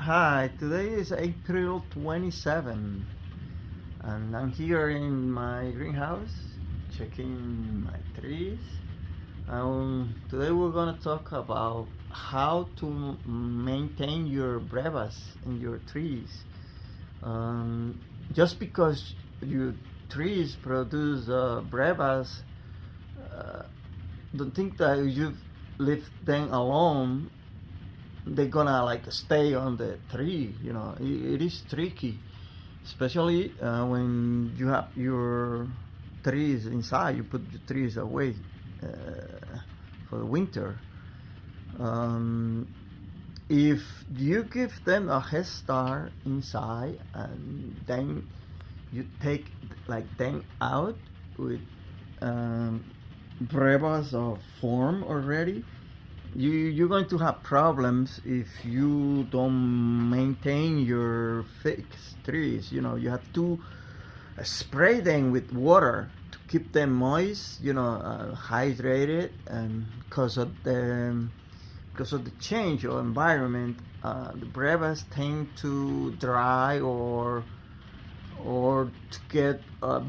Hi, today is April 27 and I'm here in my greenhouse checking my trees. Today we're going to talk about how to maintain your Brebas in your trees. Just because your trees produce Brebas, uh, don't think that if you leave them alone they're gonna like stay on the tree. It is tricky, especially when you have your trees inside. You put your trees away for the winter. If you give them a head start inside and then you take like them out with Brebas of form already, you're going to have problems if you don't maintain your fixed trees. You have to spray them with water to keep them moist, hydrated, and because of the change of environment, the Brebas tend to dry or to get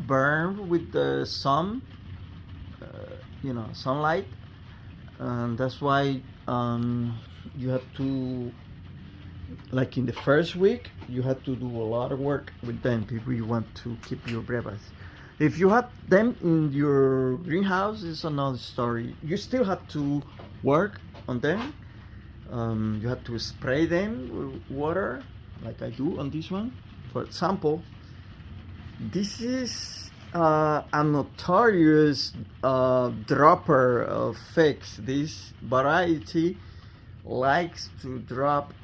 burned with the sun, sunlight. And that's why you have to, like in the first week, you have to do a lot of work with them if you want to keep your Brebas. If you have them in your greenhouse, it's another story. You still have to work on them. You have to spray them with water, like I do on this one. For example, this is a notorious dropper of figs. This variety likes to drop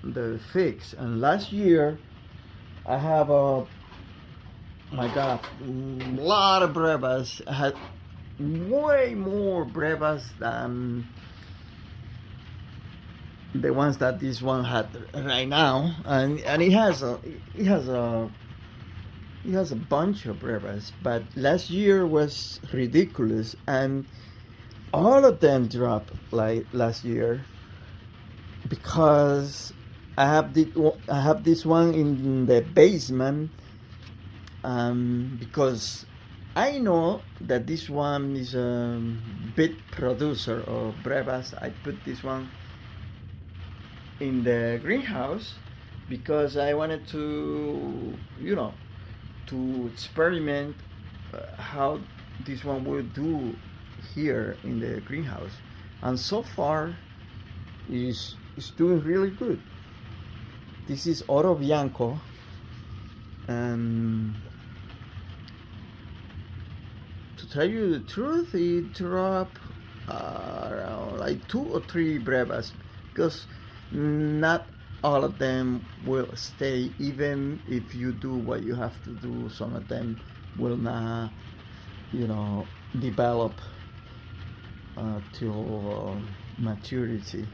the figs, and last year I have a lot of Brebas. I had way more Brebas than the ones that this one had right now, and it has a bunch of Brebas, but last year was ridiculous, and all of them dropped like last year because I have this one in the basement, because I know that this one is a big producer of Brebas. I put this one in the greenhouse because I wanted to experiment how this one will do here in the greenhouse, and so far is doing really good. This is Oro Bianco, and to tell you the truth, it dropped around like 2 or 3 Brebas, because not all of them will stay. Even if you do what you have to do, some of them will not, develop till maturity.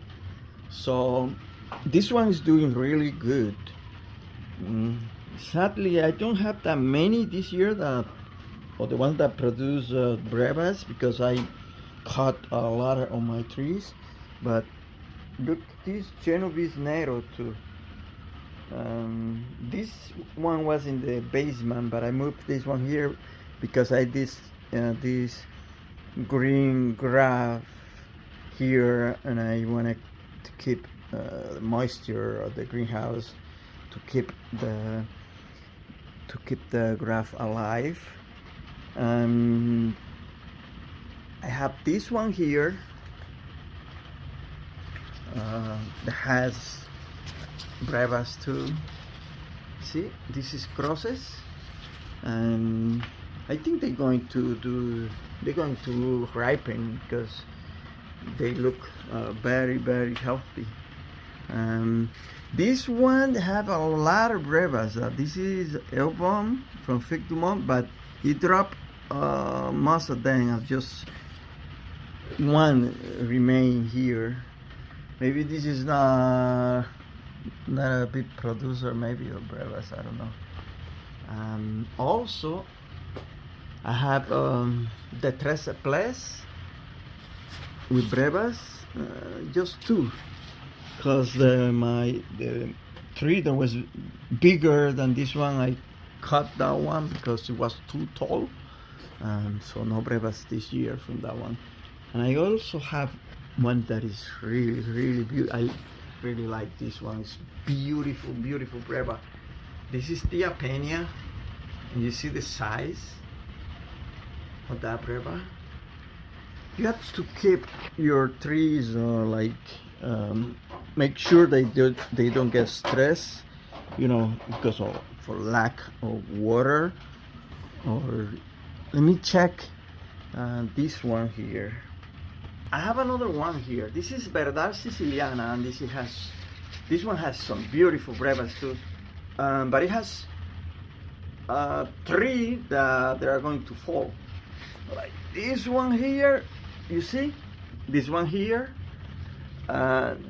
So this one is doing really good. Sadly, I don't have that many this year, or the ones that produce Brebas, because I cut a lot on my trees. But look, this Genovese Nero too. This one was in the basement, but I moved this one here because I did this green grass here, and I wanted to keep the moisture of the greenhouse, to keep the grass alive. I have this one here that has Brebas too. See, this is crosses, and I think they're going to ripen because they look very, very healthy. This one have a lot of Brebas. This is Elbum from Fig du Monde, but he dropped most of them. I've just one remain here. Maybe this is not a big producer, maybe, of Brebas, I don't know. Also, I have the Tres Place with Brebas, just 2, because the tree that was bigger than this one. I cut that one because it was too tall, and so no Brebas this year from that one. And I also have one that is really beautiful. I really like this one. It's beautiful Breva. This is Tia Peña, and you see the size of that Breva. You have to keep your trees make sure they don't get stressed, because of for lack of water. Or let me check this one here. I have another one here. This is Verdad Siciliana, and this one has some beautiful Brevas too, but it has 3 that they are going to fall. Like this one here, you see? This one here,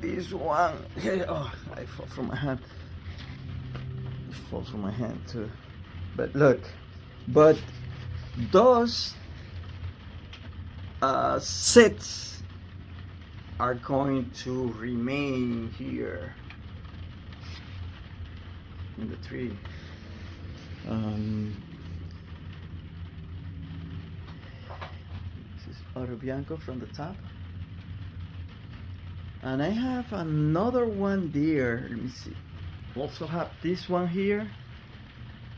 this one here. Oh, I fall from my hand. It falls from my hand too. But look, those sets are going to remain here in the tree. This is Oro Bianco from the top, and I have another one there. Let me see. Also have this one here.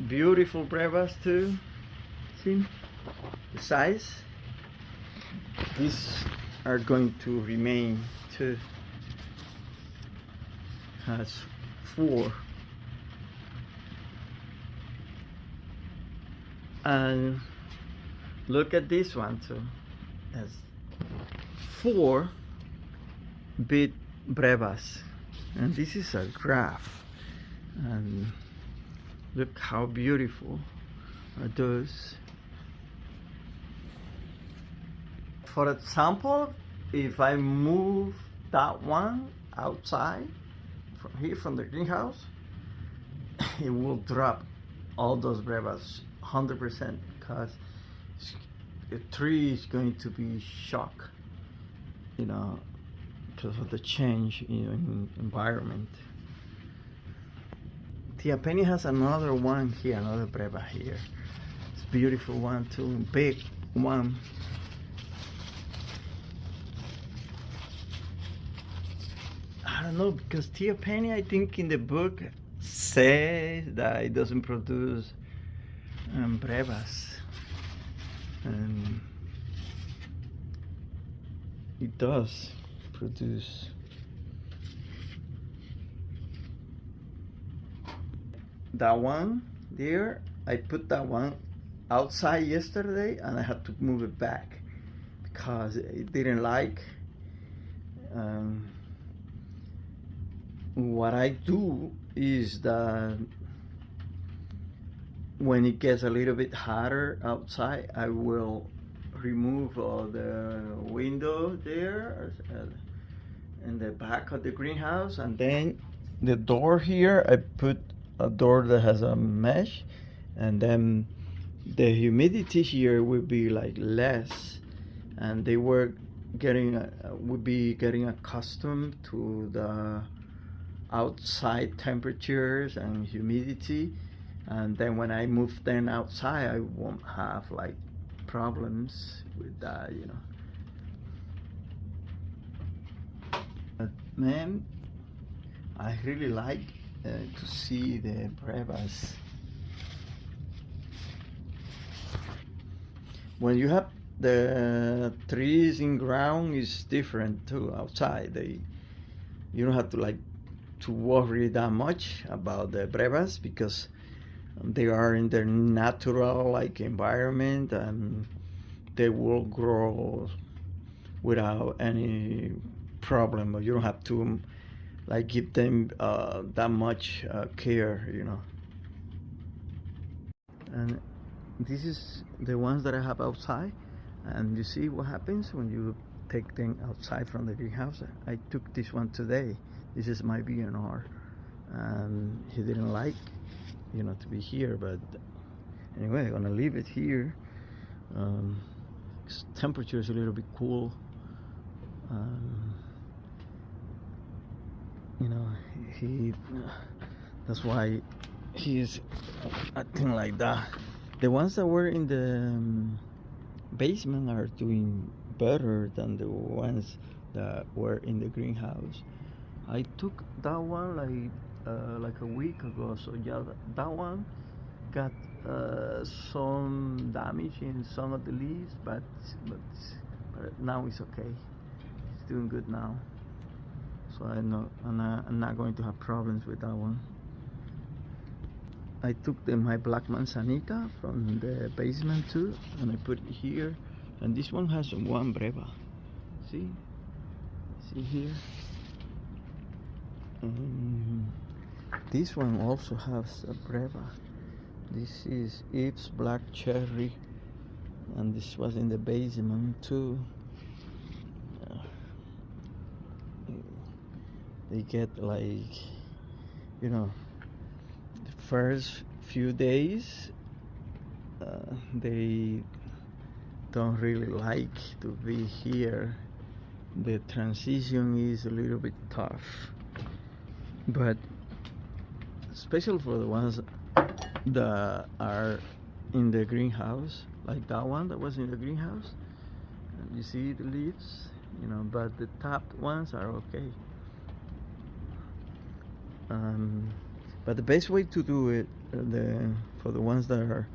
Beautiful Brevas too. See the size? These are going to remain too. Has 4. And look at this one too. Has 4 big Brevas, and this is a graph. And look how beautiful are those. For example, if I move that one outside from here, from the greenhouse, it will drop all those Brevas 100%, because the tree is going to be shocked, because of the change in environment. Tia Penny has another one here, another Breva here. It's a beautiful one too, big one. I don't know, because Tia Penny, I think in the book says that it doesn't produce Brevas, and it does produce. That one there, I put that one outside yesterday, and I had to move it back because it didn't like. What I do is that when it gets a little bit hotter outside, I will remove all the window there in the back of the greenhouse, and then the door here, I put a door that has a mesh, and then the humidity here will be like less, and they would be getting accustomed to the outside temperatures and humidity, and then when I move them outside, I won't have like problems with that, But man, I really like to see the Brevas. When you have the trees in ground, is different too. Outside, you don't have to worry that much about the Brevas, because they are in their natural environment, and they will grow without any problem. You don't have to give them that much care, And this is the ones that I have outside, and you see what happens when you take them outside from the greenhouse. I took this one today. This is my BNR, and he didn't like, to be here, but anyway, I'm gonna leave it here. Temperature is a little bit cool. He That's why he's acting like that. The ones that were in the basement are doing better than the ones that were in the greenhouse. I took that one like a week ago, so yeah, that one got some damage in some of the leaves, but now it's okay. It's doing good now, so I'm not going to have problems with that one. I took my black manzanita from the basement too, and I put it here, and this one has one breva. See here. This one also has a breva. This is Eve's black cherry, and this was in the basement too. They get like, you know, the first few days they don't really like to be here. The transition is a little bit tough, but especially for the ones that are in the greenhouse, like that one that was in the greenhouse, you see the leaves, but the topped ones are okay. But the best way to do it for the ones that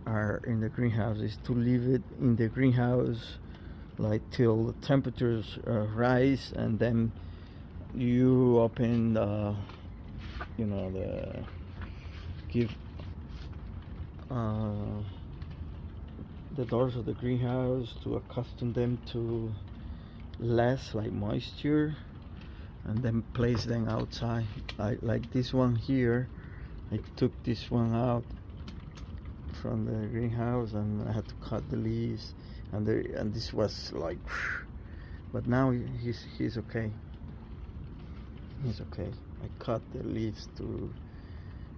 are in the greenhouse is to leave it in the greenhouse like till the temperatures rise, and then you open give the doors of the greenhouse to accustom them to less like moisture, and then place them outside. Like this one here, I took this one out from the greenhouse and I had to cut the leaves, and this was like, but now he's okay. He's okay. I cut the leaves to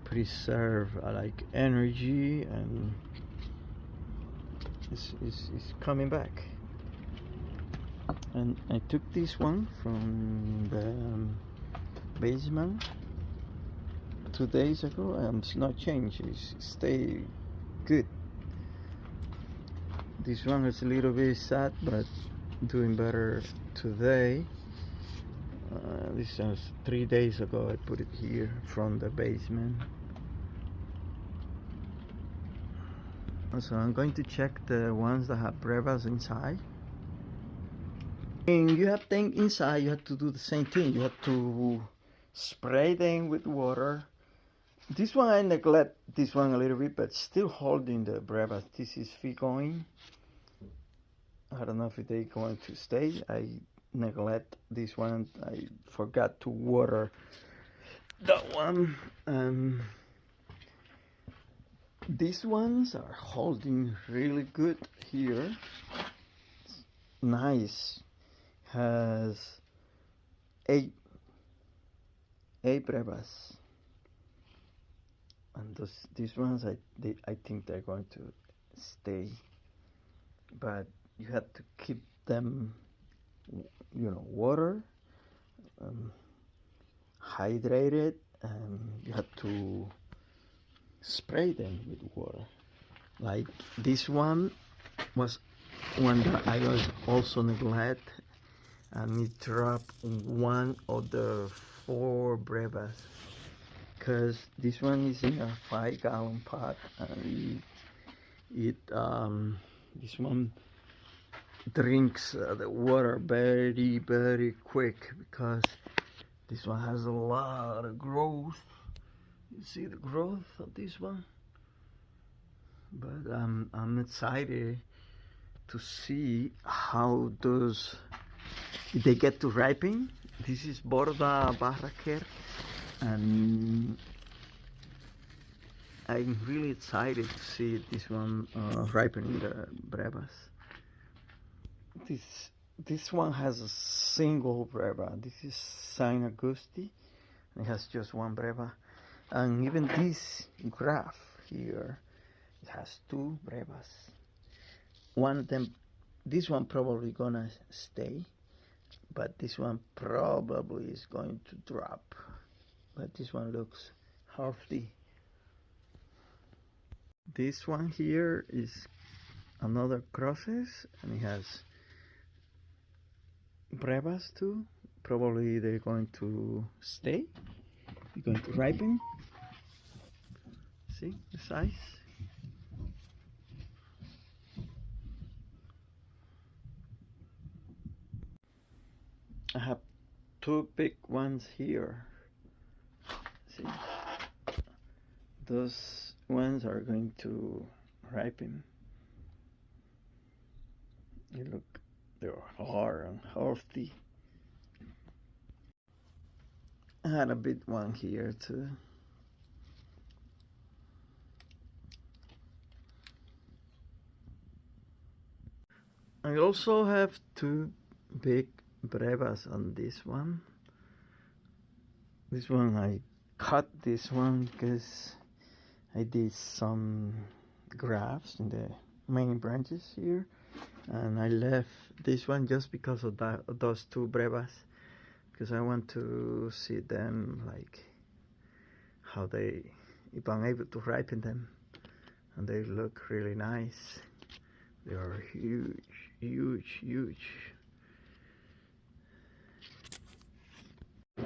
preserve like energy, and it's coming back. And I took this one from the basement 2 days ago, and it's not changed. It's stayed good. This one is a little bit sad, but doing better today. This was 3 days ago. I put it here from the basement. So I'm going to check the ones that have brevas inside. And you have things inside, you have to do the same thing. You have to spray them with water. This one I neglect this one a little bit, but still holding the brevas. This is free going. I don't know if they're going to stay. I neglect this one. I forgot to water that one. These ones are holding really good here. It's nice. Has eight brevas, and these ones I think they're going to stay, but you have to keep them, water, hydrated, and you have to spray them with water. Like this one was one that I was also neglect, and it dropped one of the 4 brevas, because this one is in a 5-gallon pot, and this one drinks the water very, very quick, because this one has a lot of growth. You see the growth of this one? But I'm excited to see how if they get to ripen. This is Borda Barraquer, and I'm really excited to see this one ripening the brevas. This one has a single breva. This is San Agusti. It has just one breva, and even this graph here, it has 2 brevas. One of them, this one probably gonna stay, but this one probably is going to drop. but this one looks healthy. This one here is another crosses, and it has Brebas too. Probably they're going to stay. They're going to ripen. See the size? I have two big ones here. See? Those ones are going to ripen. They're hard and healthy. I had a big one here too. I also have two big Brebas on this one. This one I cut this one because I did some grafts in the main branches here, and I left this one just because of those two Brebas, because I want to see them, like how if I'm able to ripen them, and they look really nice. They are huge, huge, huge.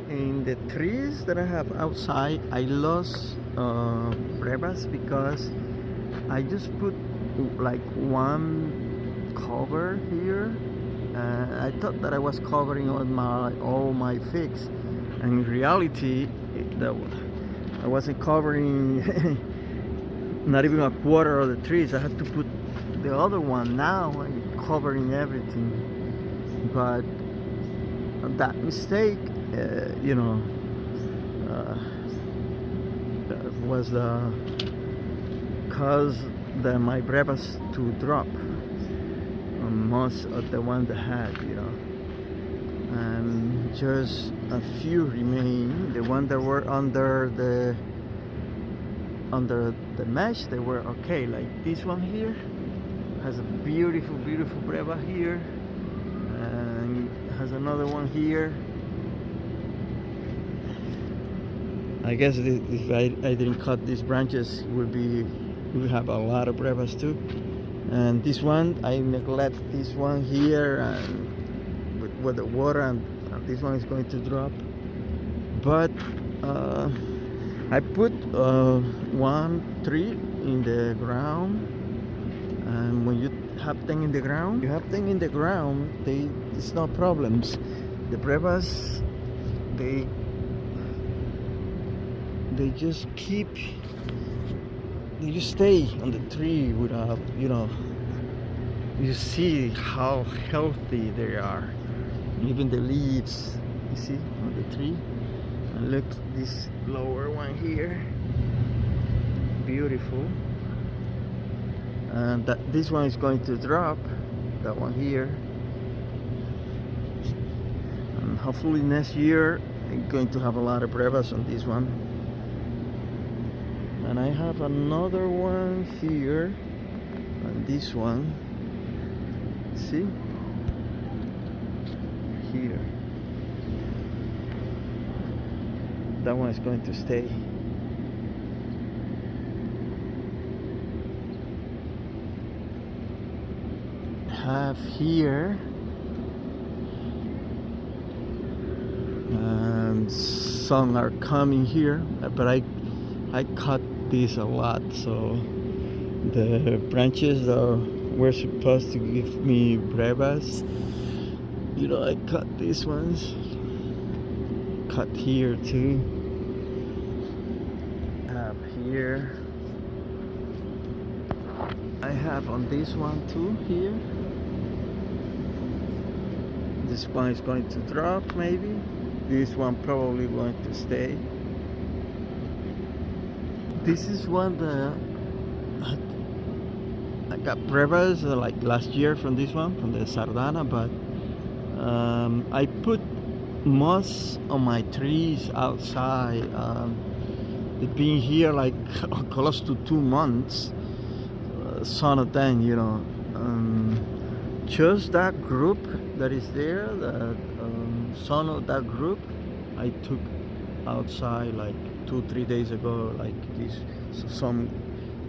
In the trees that I have outside, I lost Brebas because I just put like one cover here. I thought that I was covering all my figs, and in reality, I wasn't covering not even a quarter of the trees. I had to put the other one. Now I'm covering everything, but that mistake, was the cause my Brebas to drop. Most of the one that had, and just a few remain. The one that were under the mesh, they were okay. Like this one here has a beautiful, beautiful Breva here, and has another one here. I guess if I didn't cut these branches, we would have a lot of Brevas too. And this one, I neglect this one here, and with the water, and this one is going to drop. But I put one tree in the ground, and when you have them in the ground, it's no problems. The Brevas, they just stay on the tree without, you see how healthy they are. Even the leaves, you see, on the tree. And look, this lower one here, beautiful. And this one is going to drop, that one here. And hopefully next year, I'm going to have a lot of Brevas on this one. And I have another one here, and this one, see, here, that one is going to stay. Have here, and some are coming here, but I cut this a lot, so the branches that were supposed to give me Brebas, I cut these ones, cut here too. Have here, I have on this one too here. This one is going to drop maybe, this one probably going to stay. This is one that I got Brebas like last year from this one, from the Sardana, but I put moss on my trees outside. They've been here like close to 2 months, some of them, just that group that is there, some of that group, I took outside like 2-3 days ago, like these some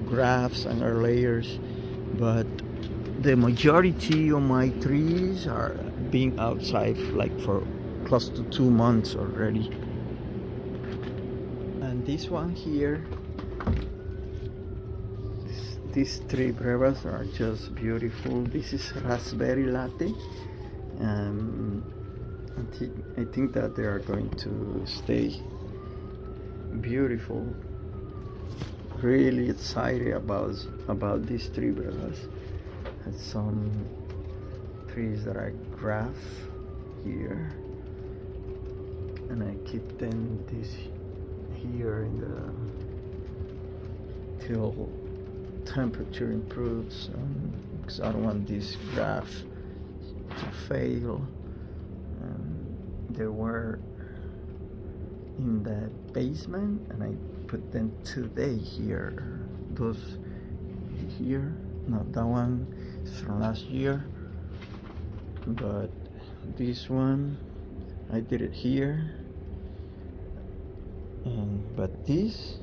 grafts and our layers, but the majority of my trees are being outside like for close to 2 months already. And this one here, these three Brebas are just beautiful. This is raspberry latte. I think that they are going to stay beautiful. Really excited about these three Brebas. And some trees that I graft here, and I keep them this here in the till temperature improves, because I don't want this graft to fail. They were in the basement, and I put them today here. Those here, not that one is from last year, but this one I did it here. But this,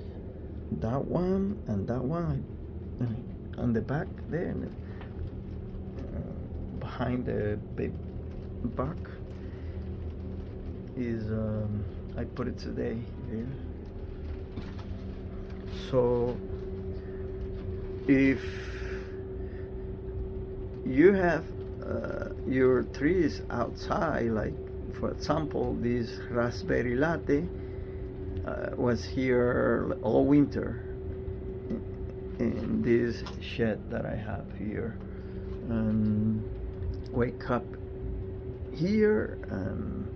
that one, and that one on the back there, behind the big back is I put it today here. So if you have your trees outside, like for example this raspberry latte was here all winter in this shed that I have here, and wake up here and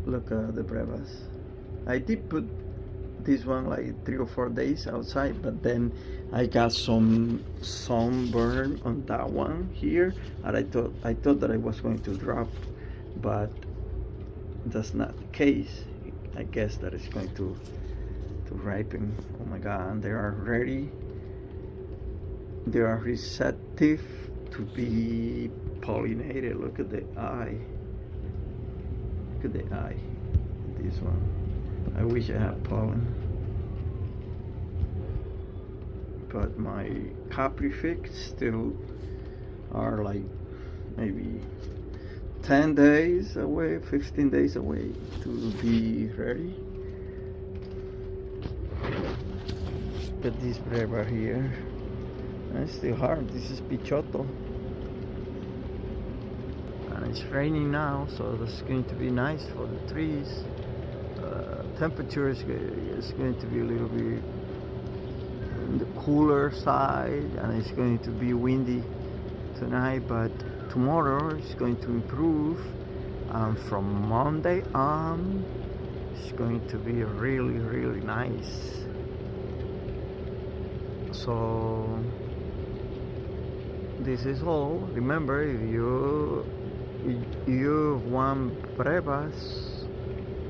look at the Brebas. I did put this one like 3 or 4 days outside, but then I got some sunburn on that one here, and I thought that I was going to drop, but that's not the case. I guess that it's going to ripen. Oh my god, and they are ready. They are receptive to be pollinated. Look at the eye. Look at the eye. This one. I wish I had pollen. But my caprifix still are like maybe 10 days away, 15 days away to be ready. Look at this Breva here. It's still hard. This is Pichotto. And it's raining now, so that's going to be nice for the trees. Temperature is going to be a little bit on the cooler side, and it's going to be windy tonight, but tomorrow it's going to improve. From Monday on, it's going to be really, really nice. So this is all. Remember, if you want Brebas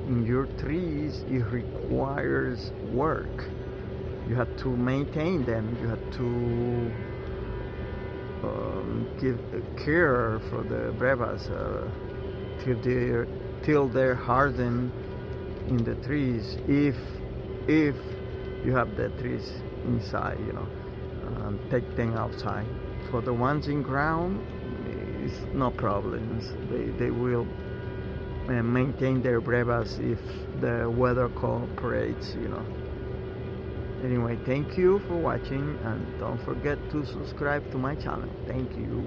in your trees, it requires work. You have to maintain them. You have to give care for the Brebas till they're hardened in the trees. If you have the trees inside, take them outside. For the ones in ground, it's no problems. They will maintain their Brebas if the weather cooperates, Anyway, thank you for watching, and don't forget to subscribe to my channel. Thank you.